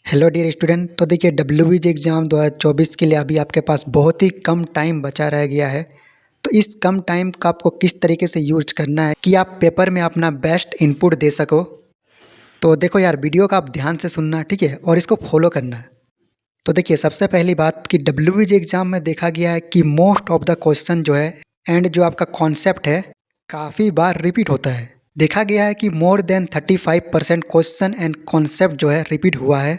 Hello dear student. तो देखिए डब्ल्यूबीजी exam 2024 के लिए अभी आपके पास बहुत ही कम टाइम बचा रह गया है। तो इस कम टाइम का आपको किस तरीके से यूज करना है कि आप पेपर में अपना बेस्ट इनपुट दे सको। तो देखो यार, वीडियो का आप ध्यान से सुनना, ठीक है, और इसको फॉलो करना। तो देखिए सबसे पहली बात कि डब्ल्यूबीजी एग्ज़ाम में देखा गया है कि मोस्ट ऑफ द क्वेश्चन जो है एंड जो आपका कॉन्सेप्ट है काफ़ी बार रिपीट होता है। देखा गया है कि more than 35% question and concept जो है रिपीट हुआ है,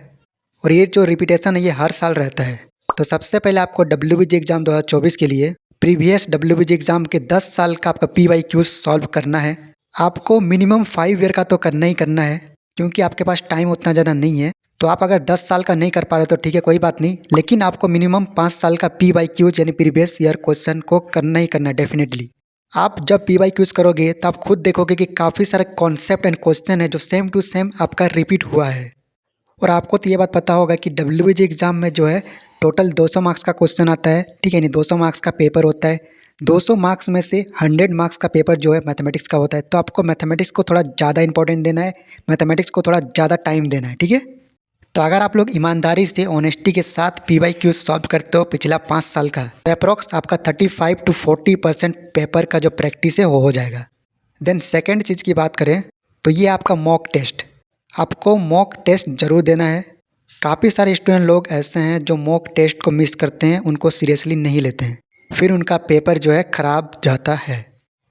और ये जो रिपीटेशन है ये हर साल रहता है। तो सबसे पहले आपको डब्ल्यूबीजी एग्ज़ाम 2024 के लिए प्रीवियस डब्ल्यूबीजी एग्ज़ाम के 10 साल का आपका PYQ सॉल्व करना है। आपको मिनिमम 5 ईयर का तो करना ही करना है, क्योंकि आपके पास टाइम उतना ज़्यादा नहीं है। तो आप अगर 10 साल का नहीं कर पा रहे तो ठीक है, कोई बात नहीं, लेकिन आपको मिनिमम 5 साल का PYQ यानी प्रीवियस ईयर क्वेश्चन को करना ही करना है डेफिनेटली। आप जब PYQs करोगे तो आप खुद देखोगे कि काफ़ी सारे कॉन्सेप्ट एंड क्वेश्चन है जो सेम टू सेम आपका रिपीट हुआ है। और आपको तो ये बात पता होगा कि डब्ल्यूबीजी एग्ज़ाम में जो है टोटल 200 मार्क्स का क्वेश्चन आता है, ठीक है, नहीं 200 मार्क्स का पेपर होता है। 200 मार्क्स में से 100 मार्क्स का पेपर जो है मैथमेटिक्स का होता है। तो आपको मैथमेटिक्स को थोड़ा ज़्यादा इंपॉर्टेंट देना है, मैथमेटिक्स को थोड़ा ज़्यादा टाइम देना है, ठीक है। तो अगर आप लोग ईमानदारी से ऑनेस्टी के साथ PYQ सॉल्व करते हो पिछला 5 साल का, तो अप्रॉक्स आपका 35 to 40% पेपर का जो प्रैक्टिस है वो हो जाएगा। देन सेकेंड चीज़ की बात करें तो ये आपका मॉक टेस्ट। आपको मॉक टेस्ट ज़रूर देना है। काफ़ी सारे स्टूडेंट लोग ऐसे हैं जो मॉक टेस्ट को मिस करते हैं, उनको सीरियसली नहीं लेते हैं, फिर उनका पेपर जो है ख़राब जाता है।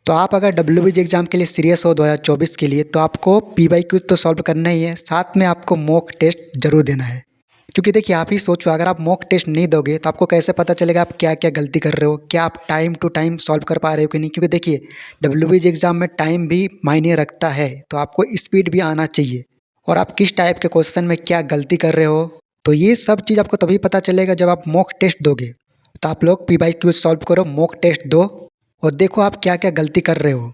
तो आप अगर डब्ल्यूबीजी एग्ज़ाम के लिए सीरियस हो 2024 के लिए, तो आपको PYQ तो सॉल्व करना ही है, साथ में आपको मॉक टेस्ट ज़रूर देना है। क्योंकि देखिए आप ही सोचो, अगर आप मॉक टेस्ट नहीं दोगे तो आपको कैसे पता चलेगा आप क्या क्या गलती कर रहे हो, क्या आप टाइम टू टाइम सॉल्व कर पा रहे हो कि नहीं। क्योंकि देखिए डब्ल्यूबीजी एग्ज़ाम में टाइम भी मायने रखता है, तो आपको स्पीड भी आना चाहिए, और आप किस टाइप के क्वेश्चन में क्या गलती कर रहे हो। तो ये सब चीज़ आपको तभी पता चलेगा जब आप मॉक टेस्ट दोगे। तो आप लोग PYQ सॉल्व करो, मॉक टेस्ट दो, और देखो आप क्या क्या गलती कर रहे हो,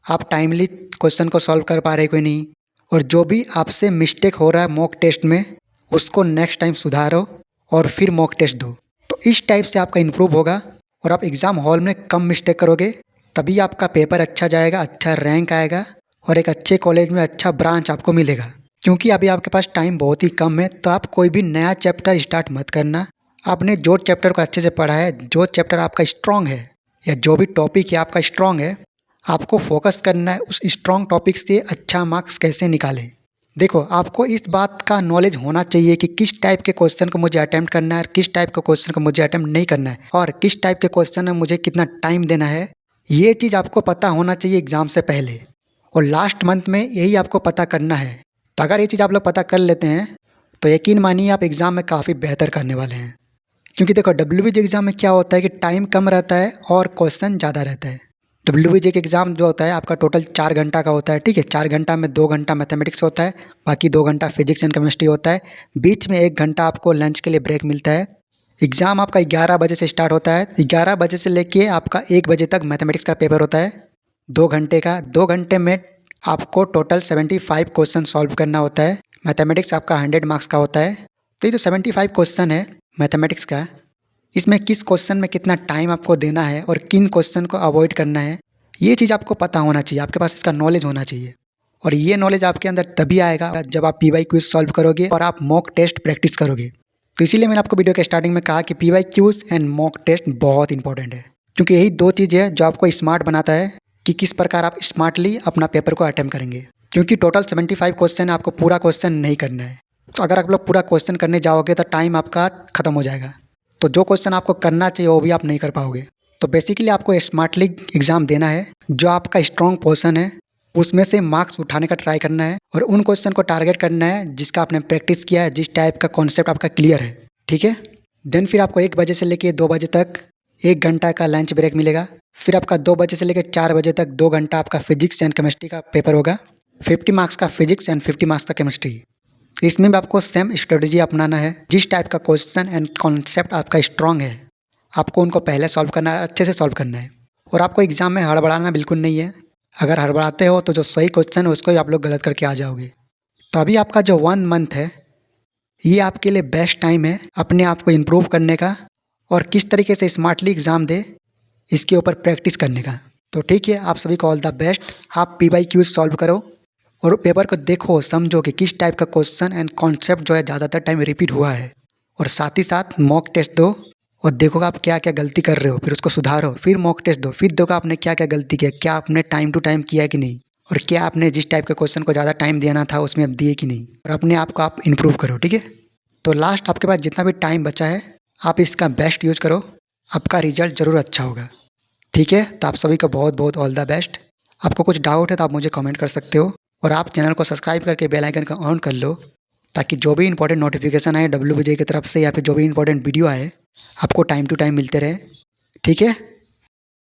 आप टाइमली क्वेश्चन को सॉल्व कर पा रहे हो कि नहीं, और जो भी आपसे मिस्टेक हो रहा है मॉक टेस्ट में उसको नेक्स्ट टाइम सुधारो और फिर मॉक टेस्ट दो। तो इस टाइप से आपका इम्प्रूव होगा, और आप एग्ज़ाम हॉल में कम मिस्टेक करोगे, तभी आपका पेपर अच्छा जाएगा, अच्छा रैंक आएगा, और एक अच्छे कॉलेज में अच्छा ब्रांच आपको मिलेगा। क्योंकि अभी आपके पास टाइम बहुत ही कम है, तो आप कोई भी नया चैप्टर स्टार्ट मत करना। आपने जो चैप्टर को अच्छे से पढ़ा है, जो चैप्टर आपका स्ट्रॉन्ग है, या जो भी टॉपिक है आपका स्ट्रॉन्ग है, आपको फोकस करना है उस स्ट्रॉन्ग टॉपिक से अच्छा मार्क्स कैसे निकालें। देखो आपको इस बात का नॉलेज होना चाहिए कि किस टाइप के क्वेश्चन को मुझे अटेम्प्ट करना है और किस टाइप के क्वेश्चन को मुझे अटेम्प्ट नहीं करना है, और किस टाइप के क्वेश्चन में मुझे कितना टाइम देना है। ये चीज़ आपको पता होना चाहिए एग्ज़ाम से पहले, और लास्ट मंथ में यही आपको पता करना है। तो अगर ये चीज़ आप लोग पता कर लेते हैं तो यकीन मानिए आप एग्ज़ाम में काफ़ी बेहतर करने वाले हैं। क्योंकि देखो डब्ल्यूबीजी एग्ज़ाम में क्या होता है कि टाइम कम रहता है और क्वेश्चन ज़्यादा रहता है। डब्ल्यूबीजी के एग्ज़ाम जो होता है आपका टोटल 4 घंटा का होता है, ठीक है। 4 घंटा में 2 घंटा मैथमेटिक्स होता है, बाकी 2 घंटा फिजिक्स एंड केमिस्ट्री होता है। बीच में 1 घंटा आपको लंच के लिए ब्रेक मिलता है। एग्ज़ाम आपका 11 बजे से स्टार्ट होता है, 11 बजे से लेके आपका 1 बजे तक मैथमेटिक्स का पेपर होता है 2 घंटे का। 2 घंटे में आपको टोटल 75 क्वेश्चन सॉल्व करना होता है। मैथमेटिक्स आपका 100 मार्क्स का होता है। तो ये जो 75 क्वेश्चन है मैथमेटिक्स का, इसमें किस क्वेश्चन में कितना टाइम आपको देना है और किन क्वेश्चन को अवॉइड करना है, ये चीज़ आपको पता होना चाहिए, आपके पास इसका नॉलेज होना चाहिए। और ये नॉलेज आपके अंदर तभी आएगा जब आप PYQ सॉल्व करोगे और आप मॉक टेस्ट प्रैक्टिस करोगे। तो इसीलिए मैंने आपको वीडियो के स्टार्टिंग में कहा कि PYQs एंड मॉक टेस्ट बहुत इंपॉर्टेंट है, क्योंकि यही दो चीज़ें हैं जो आपको स्मार्ट बनाता है कि किस प्रकार आप स्मार्टली अपना पेपर को अटेम्प्ट करेंगे। क्योंकि टोटल 75 क्वेश्चन है, आपको पूरा क्वेश्चन नहीं करना है। तो अगर आप लोग पूरा क्वेश्चन करने जाओगे तो टाइम आपका ख़त्म हो जाएगा, तो जो क्वेश्चन आपको करना चाहिए वो भी आप नहीं कर पाओगे। तो बेसिकली आपको स्मार्टली एग्ज़ाम देना है, जो आपका स्ट्रॉन्ग पोर्शन है उसमें से मार्क्स उठाने का ट्राई करना है, और उन क्वेश्चन को टारगेट करना है जिसका आपने प्रैक्टिस किया है, जिस टाइप का कॉन्सेप्ट आपका क्लियर है, ठीक है। देन फिर आपको 1 बजे से लेके 2 बजे तक 1 घंटा का लंच ब्रेक मिलेगा। फिर आपका 2 बजे से लेकर 4 बजे तक 2 घंटा आपका फिजिक्स एंड केमिस्ट्री का पेपर होगा। 50 मार्क्स का फिजिक्स एंड 50 मार्क्स का केमिस्ट्री। इसमें भी आपको सेम स्ट्रेटजी अपनाना है। जिस टाइप का क्वेश्चन एंड कॉन्सेप्ट आपका स्ट्रॉन्ग है, आपको उनको पहले सॉल्व करना है, अच्छे से सॉल्व करना है। और आपको एग्ज़ाम में हड़बड़ाना बिल्कुल नहीं है। अगर हड़बड़ाते हो तो जो सही क्वेश्चन है उसको ही आप लोग गलत करके आ जाओगे। तो अभी आपका जो 1 मंथ है ये आपके लिए बेस्ट टाइम है अपने आप को इम्प्रूव करने का, और किस तरीके से स्मार्टली एग्ज़ाम दे इसके ऊपर प्रैक्टिस करने का। तो ठीक है, आप सभी को ऑल द बेस्ट। आप PYQ सॉल्व करो और पेपर को देखो, समझो कि किस टाइप का क्वेश्चन एंड कॉन्सेप्ट जो है ज़्यादातर टाइम रिपीट हुआ है। और साथ ही साथ मॉक टेस्ट दो और देखो आप क्या क्या गलती कर रहे हो, फिर उसको सुधारो। फिर मॉक टेस्ट दो, फिर देखो आपने क्या क्या गलती किया, क्या आपने टाइम टू टाइम किया कि नहीं, और क्या आपने जिस टाइप के क्वेश्चन को ज़्यादा टाइम देना था उसमें अब दिए कि नहीं, और अपने आप को आप इम्प्रूव करो। ठीक है, तो लास्ट आपके पास जितना भी टाइम बचा है आप इसका बेस्ट यूज़ करो, आपका रिजल्ट ज़रूर अच्छा होगा। ठीक है, तो आप सभी को बहुत बहुत ऑल द बेस्ट। आपको कुछ डाउट है तो आप मुझे कमेंट कर सकते हो, और आप चैनल को सब्सक्राइब करके बेल आइकन को ऑन कर लो, ताकि जो भी इंपॉर्टेंट नोटिफिकेशन आए WBJ की तरफ से या फिर जो भी इंपॉर्टेंट वीडियो आए आपको टाइम टू टाइम मिलते रहे। ठीक है।